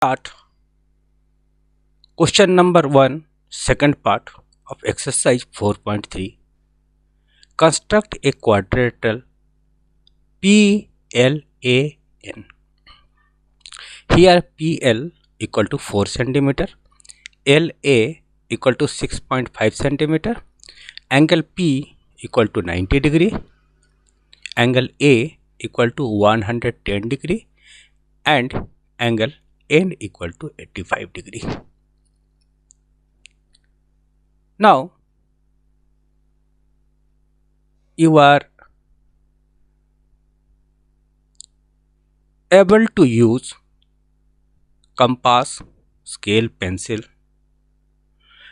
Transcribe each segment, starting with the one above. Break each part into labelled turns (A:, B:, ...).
A: Start question number 1, second part of exercise 4.3. Construct a quadrilateral PLAN. Here PL equal to 4 centimeter, LA equal to 6.5 centimeter, angle P equal to 90 degree, angle A equal to 110 degree, and angle N equal to 85 degree. Now you are able to use compass, scale, pencil,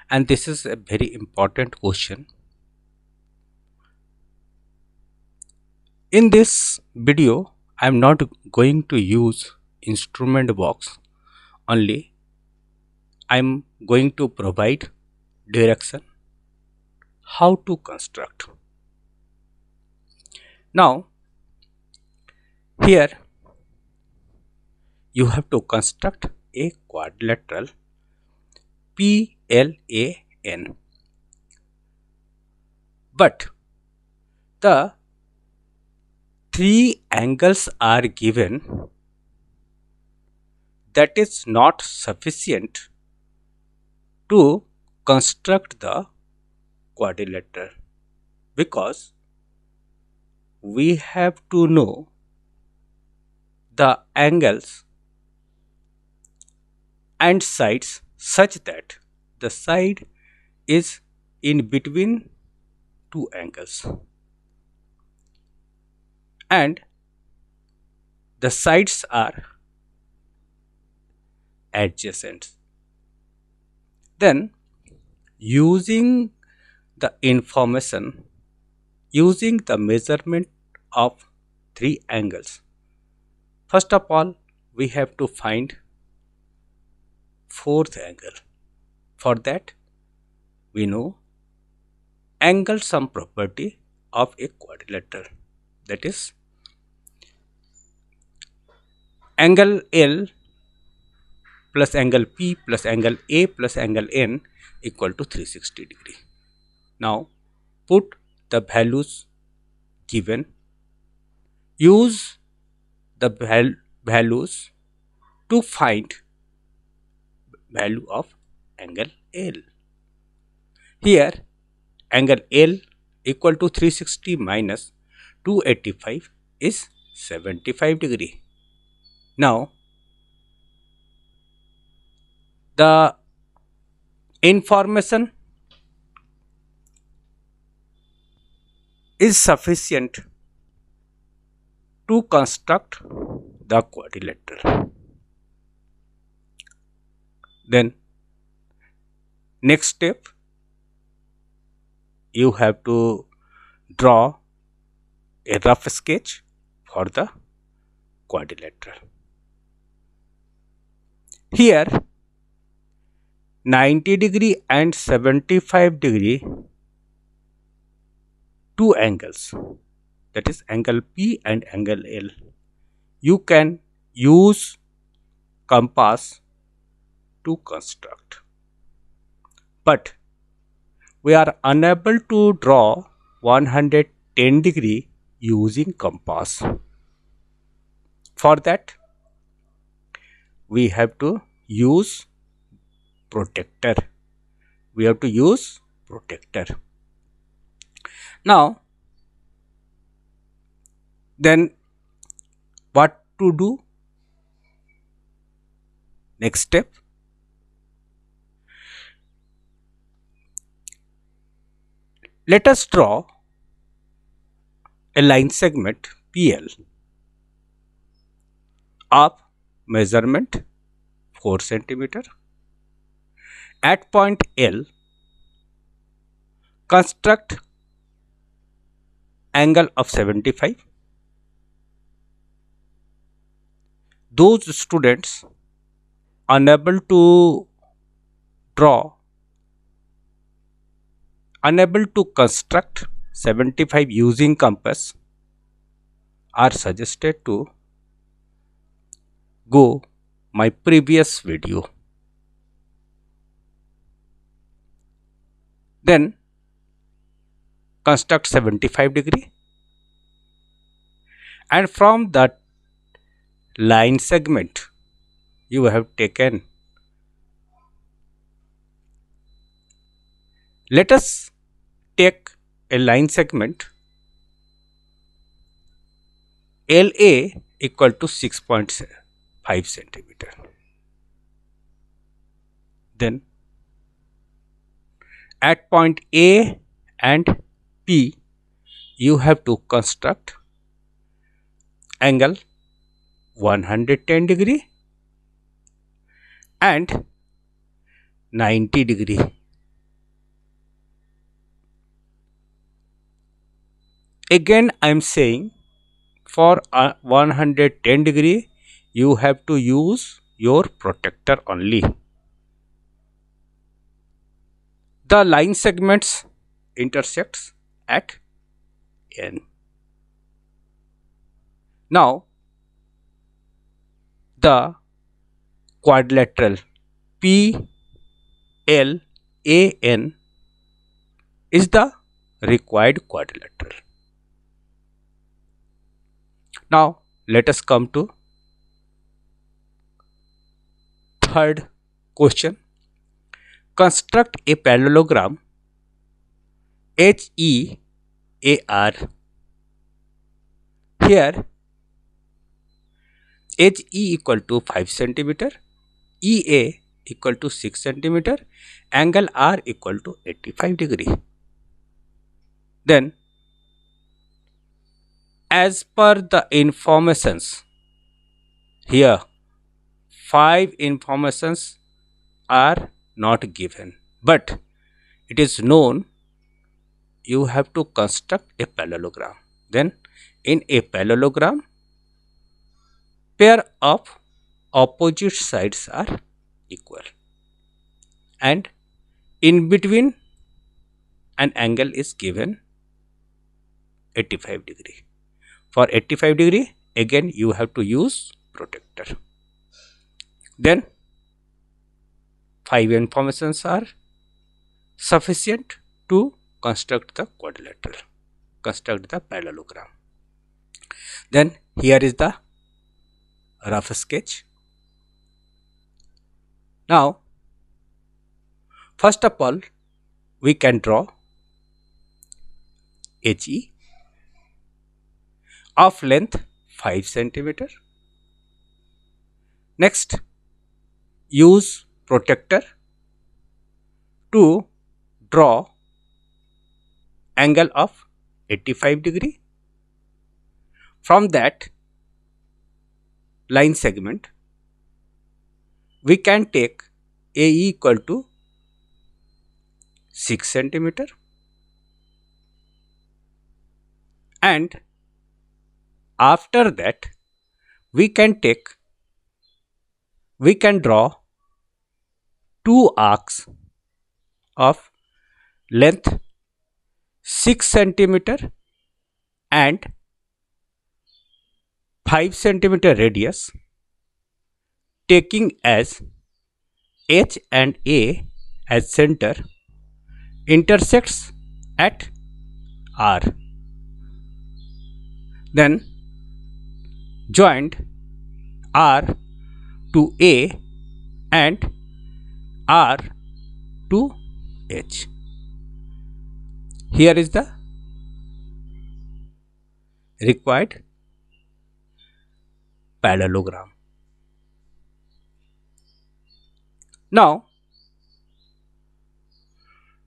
A: and this is a very important question. In this video, I am not going to use instrument box only. I am going to provide direction how to construct. Now, here you have to construct a quadrilateral PLAN, but the three angles are given. That is not sufficient to construct the quadrilateral, because we have to know the angles and sides such that the side is in between two angles and the sides are adjacent. Then using the information, using the measurement of three angles, first of all we have to find fourth angle. For that we know angle sum property of a quadrilateral, that is angle L plus angle P plus angle A plus angle N equal to 360 degree. Now put the values given, use the values to find value of angle L. Here angle L equal to 360 minus 285 is 75 degree. Now the information is sufficient to construct the quadrilateral. Then next step, you have to draw a rough sketch for the quadrilateral. Here 90 degree and 75 degree, two angles, that is angle P and angle L. You can use compass to construct, but we are unable to draw 110 degree using compass. For that we have to use protractor. Now then what to do? Next step, let us draw a line segment PL of measurement 4 centimeter. At point L, construct angle of 75. Those students unable to construct 75 using compass are suggested to go my previous video. Then construct 75 degree, and from that line segment you have taken, let us take a line segment LA equal to 6.5 centimeter. Then at point A and P you have to construct angle 110 degree and 90 degree. Again I am saying, for 110 degree you have to use your protractor only. The line segments intersects at N. Now the quadrilateral PLAN is the required quadrilateral. Now let us come to third question. Construct a parallelogram HEAR. Here HE equal to 5 centimeter, EA equal to 6 centimeter, angle R equal to 85 degree. Then as per the informations here, 5 informations are not given, but it is known you have to construct a parallelogram. Then in a parallelogram, pair of opposite sides are equal, and in between an angle is given 85 degree. For 85 degree again you have to use protractor. Then 5 informations are sufficient to construct the quadrilateral, construct the parallelogram. Then here is the rough sketch. Now first of all we can draw HE of length 5 centimeter. Next use protractor to draw angle of 85 degree. From that line segment we can take AE equal to 6 centimeter, and after that we can draw two arcs of length 6 centimeter and 5 centimeter radius, taking as H and A as center, intersects at R. Then joined R to A and R to H. Here is the required parallelogram. Now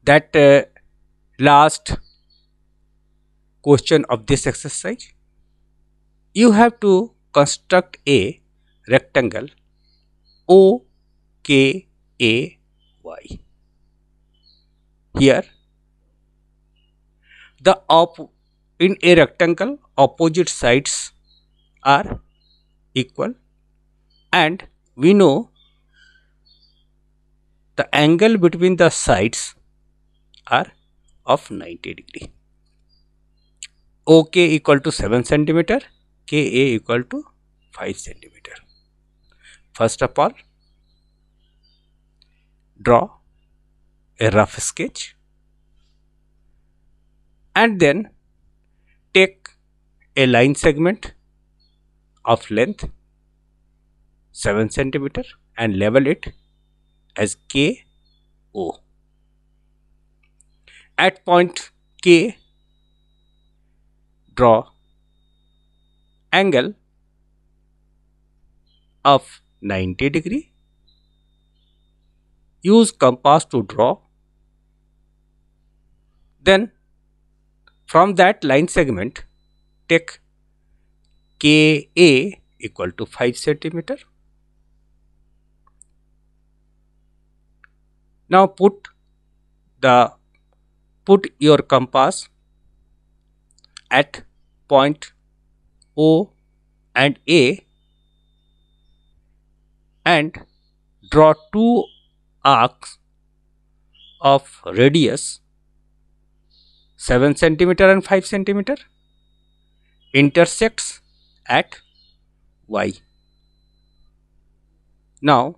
A: that last question of this exercise, you have to construct a rectangle OKAY. Here in a rectangle opposite sides are equal, and we know the angle between the sides are of 90 degree. OK equal to 7 centimeter, KA equal to 5 centimeter. First of all, draw a rough sketch and then take a line segment of length 7 centimeter and label it as KO. At point K, draw angle of 90°. Use compass to draw. Then from that line segment, take KA equal to 5 centimeter. Now put your compass at point O and A and draw two arcs of radius 7 centimeter and 5 centimeter intersects at Y. Now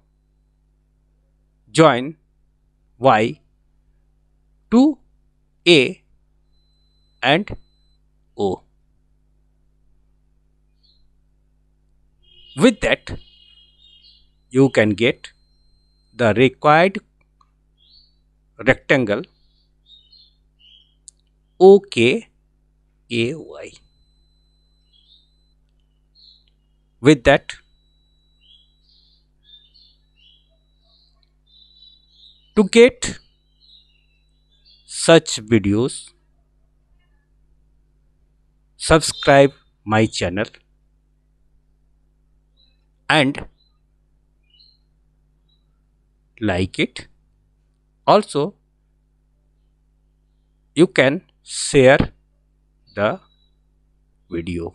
A: join Y to A and O. With that, you can get the required rectangle OKAY. With that, to get such videos, subscribe my channel and like it. Also, you can share the video.